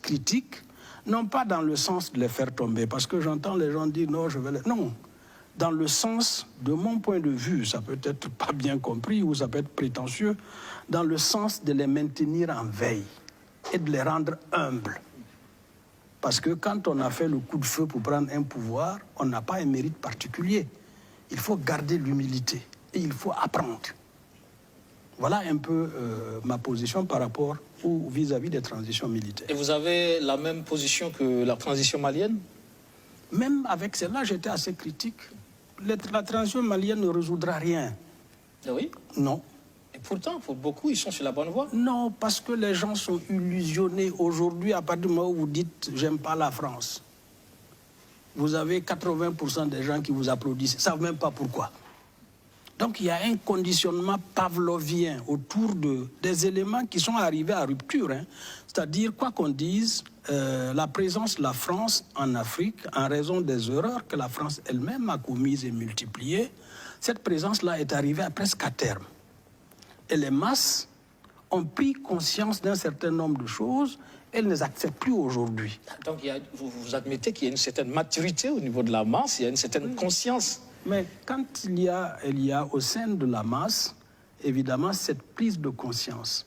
critique, non pas dans le sens de les faire tomber, parce que j'entends les gens dire non, je vais les... Non, dans le sens, de mon point de vue, ça peut être pas bien compris ou ça peut être prétentieux, dans le sens de les maintenir en veille et de les rendre humbles. Parce que quand on a fait le coup de feu pour prendre un pouvoir, on n'a pas un mérite particulier. Il faut garder l'humilité et il faut apprendre. Voilà un peu ma position par rapport ou vis-à-vis des transitions militaires. Et vous avez la même position que la transition malienne? Même avec celle-là, j'étais assez critique. La transition malienne ne résoudra rien. Ah oui? Non. Et pourtant, pour beaucoup, ils sont sur la bonne voie. Non, parce que les gens sont illusionnés aujourd'hui à partir du moment où vous dites « j'aime pas la France ». Vous avez 80% des gens qui vous applaudissent, ils ne savent même pas pourquoi. Donc il y a un conditionnement pavlovien autour des éléments qui sont arrivés à rupture. Hein. C'est-à-dire, quoi qu'on dise, la présence de la France en Afrique, en raison des erreurs que la France elle-même a commises et multipliées, cette présence-là est arrivée presque à terme. Et les masses ont pris conscience d'un certain nombre de choses, elles ne les acceptent plus aujourd'hui. Donc vous admettez qu'il y a une certaine maturité au niveau de la masse, il y a une certaine conscience. Mais quand il y a au sein de la masse, évidemment, cette prise de conscience.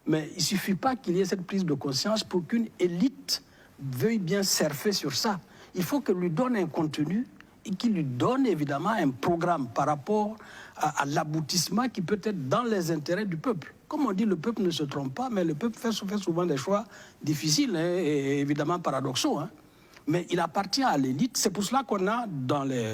Mais il ne suffit pas qu'il y ait cette prise de conscience pour qu'une élite veuille bien surfer sur ça. Il faut qu'elle lui donne un contenu et qu'il lui donne évidemment un programme par rapport à l'aboutissement qui peut être dans les intérêts du peuple. Comme on dit, le peuple ne se trompe pas, mais le peuple fait souvent des choix difficiles et évidemment paradoxaux. Hein. Mais il appartient à l'élite. C'est pour cela qu'on a dans les...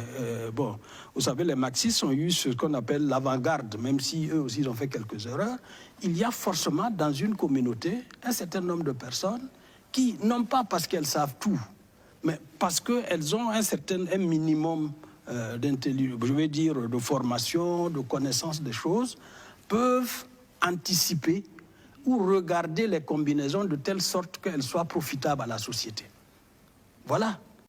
bon, vous savez, les marxistes ont eu ce qu'on appelle l'avant-garde, même si eux aussi ils ont fait quelques erreurs. Il y a forcément dans une communauté un certain nombre de personnes qui, non pas parce qu'elles savent tout, mais parce qu'elles ont un minimum d'intelligence, je vais dire de formation, de connaissance des choses, peuvent anticiper ou regarder les combinaisons de telle sorte qu'elles soient profitables à la société. Voilà.